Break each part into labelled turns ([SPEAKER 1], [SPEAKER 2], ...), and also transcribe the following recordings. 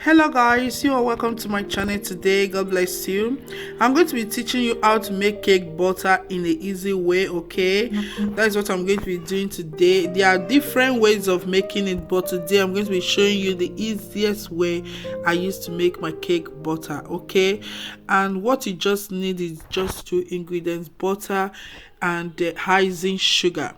[SPEAKER 1] Hello guys, you are welcome to my channel today. God bless you. I'm going to be teaching you how to make cake butter in an easy way. Okay, that is what I'm going to be doing today. There are different ways of making it, but today I'm going to be showing you the easiest way I used to make my cake butter. Okay, and what you just need is just two ingredients: butter and icing sugar.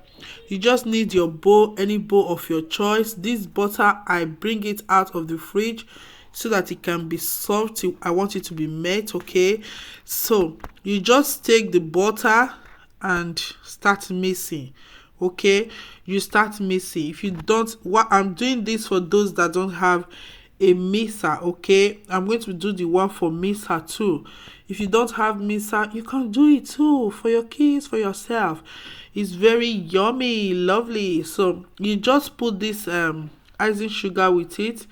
[SPEAKER 1] You just need your bowl, any bowl of your choice. This butter, I bring it out of the fridge so that it can be soft. I want it to be met. Okay, so you just take the butter and start mixing. Okay, you start mixing. If you don't, what I'm doing this for those that don't have a mixer. Okay, I'm going to do the one for mixer too. If you don't have mixer, you can do it too for your kids, for yourself. It's very yummy, lovely. So you just put this icing sugar with it.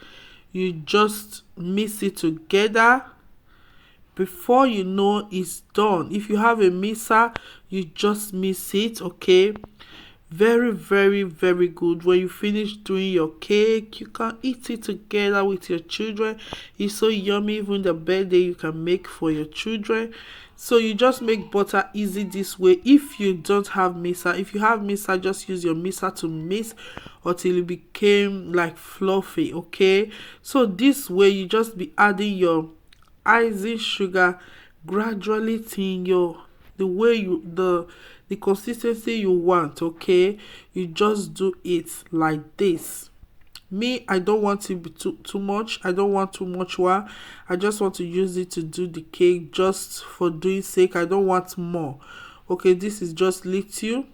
[SPEAKER 1] You just mix it together. Before you know, it's done. If you have a mixer, you just mix it. Okay, very very good. When you finish doing your cake, you can eat it together with your children. It's so yummy. Even the birthday you can make for your children. So you just make butter easy this way. If you don't have mixer, if you have mixer, just use your mixer to mix until it became like fluffy. Okay, so this way you just be adding your icing sugar gradually till your the way you the consistency you want. Okay, you just do it like this. Me, I don't want it be too much. I don't want too much water. I just want to use it to do the cake just for doing sake. I don't want more. Okay, this is just little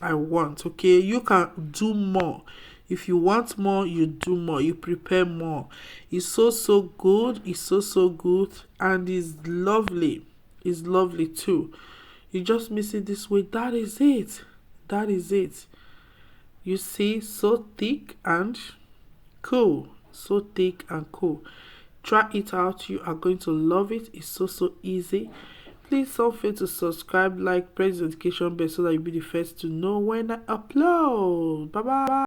[SPEAKER 1] I want. Okay, you can do more. If you want more, you do more. You prepare more. It's so good. It's so good, and it's lovely. It's lovely too. You just mix it this way. That is it. That is it. You see, so thick and cool. So thick and cool. Try it out. You are going to love it. It's so easy. Please don't forget to subscribe, like, press the notification bell so that you'll be the first to know when I upload. Bye bye.